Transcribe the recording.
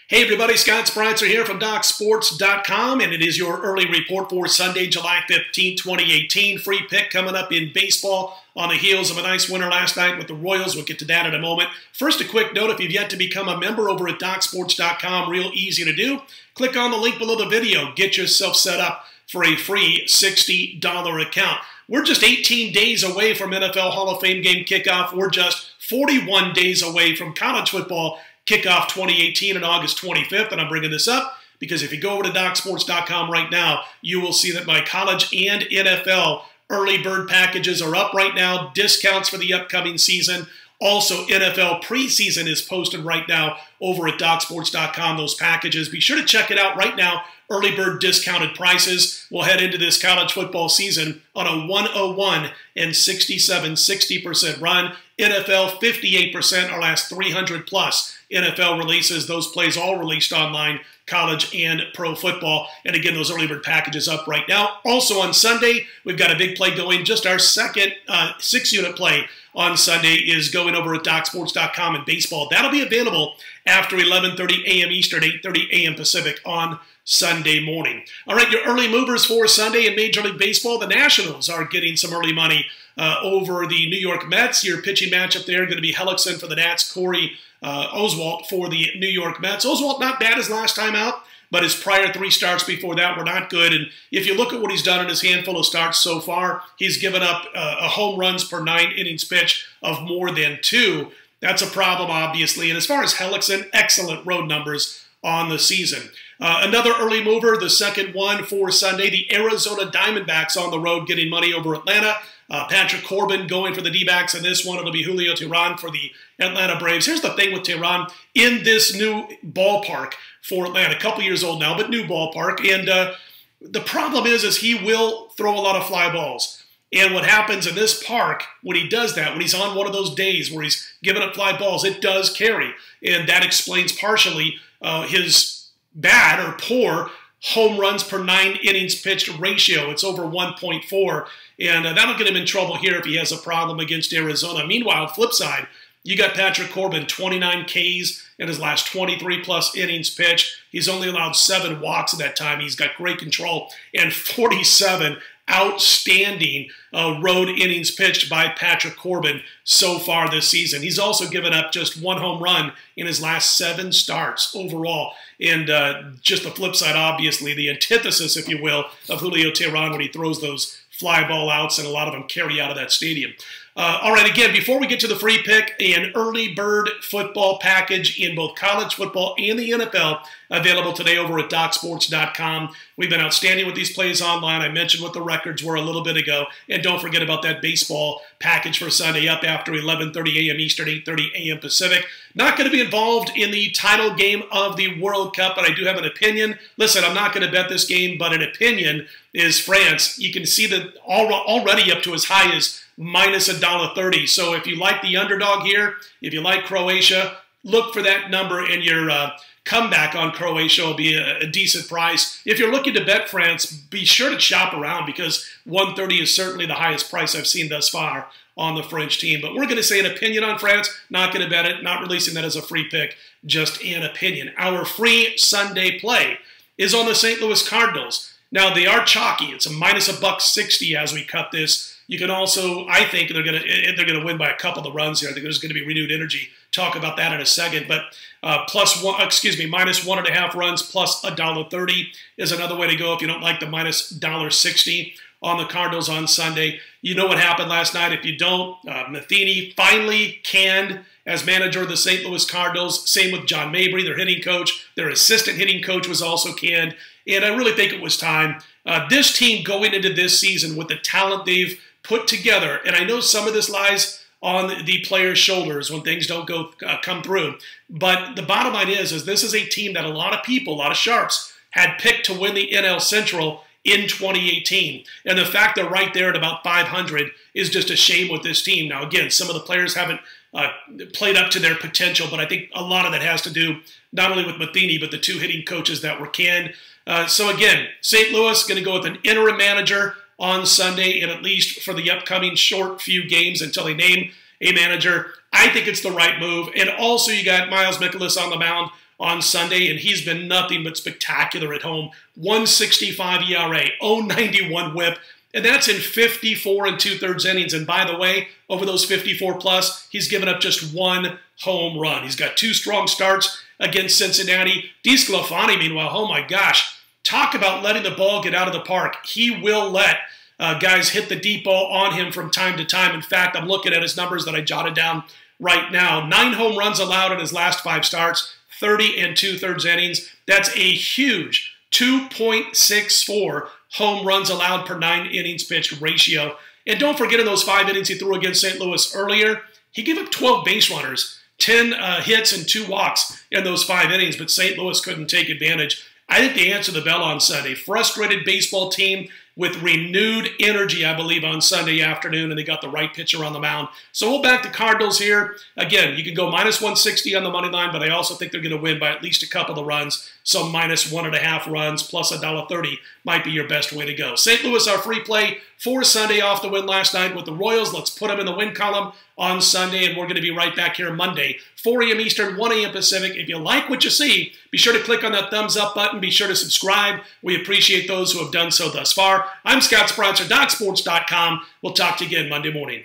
Hey everybody, Scott Spreitzer here from DocSports.com, and it is your early report for Sunday, July 15, 2018. Free pick coming up in baseball on the heels of a nice winner last night with the Royals. We'll get to that in a moment. First, a quick note, if you've yet to become a member over at DocSports.com, real easy to do. Click on the link below the video. Get yourself set up for a free $60 account. We're just 18 days away from NFL Hall of Fame game kickoff. We're just 41 days away from college football kickoff 2018 on August 25th, and I'm bringing this up because if you go over to DocSports.com right now, you will see that my college and NFL early bird packages are up right now, discounts for the upcoming season. Also, NFL preseason is posted right now over at DocSports.com, those packages. Be sure to check it out right now. Early bird discounted prices. We'll head into this college football season on a 101 and 67, 60% run. NFL 58%, our last 300 plus NFL releases. Those plays all released online, college and pro football. And again, those early bird packages up right now. Also on Sunday, we've got a big play going. Just our second 6-unit play on Sunday is going over at DocSports.com in baseball. That'll be available after 11:30 a.m. Eastern, 8:30 a.m. Pacific on Sunday morning. All right, your early movers for Sunday in Major League Baseball. The Nationals are getting some early money over the New York Mets. Your pitching matchup there going to be Hellickson for the Nats, Corey Oswalt for the New York Mets. Oswalt not bad his last time out, but his prior 3 starts before that were not good. And if you look at what he's done in his handful of starts so far, he's given up a home runs per 9 innings pitched of more than 2. That's a problem, obviously. And as far as Hellickson, excellent road numbers on the season. Another early mover, the second one for Sunday, the Arizona Diamondbacks on the road getting money over Atlanta. Patrick Corbin going for the D-backs in this one. It'll be Julio Teheran for the Atlanta Braves. Here's the thing with Teheran in this new ballpark for Atlanta. A couple years old now, but new ballpark. And the problem is he will throw a lot of fly balls. And what happens in this park when he does that, when he's on one of those days where he's giving up fly balls, it does carry. And that explains partially his bad or poor home runs per 9 innings pitched ratio. It's over 1.4, and that'll get him in trouble here if he has a problem against Arizona. Meanwhile, flip side, you got Patrick Corbin, 29 Ks in his last 23-plus innings pitched. He's only allowed 7 walks at that time. He's got great control, and 47 outstanding road innings pitched by Patrick Corbin so far this season. He's also given up just 1 home run in his last 7 starts overall. And just the flip side, obviously, the antithesis, if you will, of Julio Teheran when he throws those fly ball outs, and a lot of them carry out of that stadium. All right, again, before we get to the free pick, an early bird football package in both college football and the NFL available today over at DocSports.com. We've been outstanding with these plays online. I mentioned what the records were a little bit ago. And don't forget about that baseball package for Sunday up after 11:30 a.m. Eastern, 8:30 a.m. Pacific. Not going to be involved in the title game of the World Cup, but I do have an opinion. Listen, I'm not going to bet this game, but an opinion is France. You can see that already up to as high as minus $1.30. So if you like the underdog here, if you like Croatia, look for that number, and your comeback on Croatia will be a decent price. If you're looking to bet France, be sure to shop around because 130 is certainly the highest price I've seen thus far on the French team. But we're going to say an opinion on France, not going to bet it, not releasing that as a free pick, just an opinion. Our free Sunday play is on the St. Louis Cardinals. Now, they are chalky. It's a minus $1.60 as we cut this. You can also, I think they're going to win by a couple of runs here. I think there's going to be renewed energy. Talk about that in a second. But minus 1.5 runs plus $1.30 is another way to go if you don't like the minus $1.60 on the Cardinals on Sunday. You know what happened last night. If you don't, Matheny finally canned as manager of the St. Louis Cardinals. Same with John Mabry, their hitting coach. Their assistant hitting coach was also canned. And I really think it was time. This team going into this season with the talent they've put together, and I know some of this lies on the players' shoulders when things don't come through, but the bottom line is this is a team that a lot of people, a lot of sharps, had picked to win the NL Central in 2018. And the fact they're right there at about 500 is just a shame with this team. Now, again, some of the players haven't played up to their potential, but I think a lot of that has to do not only with Matheny, but the 2 hitting coaches that were canned. So again, St. Louis going to go with an interim manager on Sunday, and at least for the upcoming short few games until they name a manager. I think it's the right move. And also you got Miles Mikolas on the mound on Sunday, and he's been nothing but spectacular at home. 1.65 ERA, 0.91 WHIP, and that's in 54 2/3 innings. And by the way, over those 54 plus, he's given up just 1 home run. He's got 2 strong starts against Cincinnati. DeSclafani, meanwhile, oh my gosh, talk about letting the ball get out of the park. He will let guys hit the deep ball on him from time to time. In fact, I'm looking at his numbers that I jotted down right now. 9 home runs allowed in his last 5 starts, 30 2/3 innings. That's a huge 2.64 home runs allowed per 9 innings pitched ratio. And don't forget, in those 5 innings he threw against St. Louis earlier, he gave up 12 base runners, 10 hits and 2 walks in those 5 innings, but St. Louis couldn't take advantage. I think they answered the bell on Sunday. Frustrated baseball team with renewed energy, I believe, on Sunday afternoon, and they got the right pitcher on the mound. So we'll back the Cardinals here. Again, you can go minus 160 on the money line, but I also think they're going to win by at least a couple of runs. So minus 1.5 runs plus $1.30 might be your best way to go. St. Louis, our free play for Sunday off the win last night with the Royals. Let's put them in the win column on Sunday, and we're going to be right back here Monday, 4 a.m. Eastern, 1 a.m. Pacific. If you like what you see, be sure to click on that thumbs up button. Be sure to subscribe. We appreciate those who have done so thus far. I'm Scott Spreitzer, DocSports.com. We'll talk to you again Monday morning.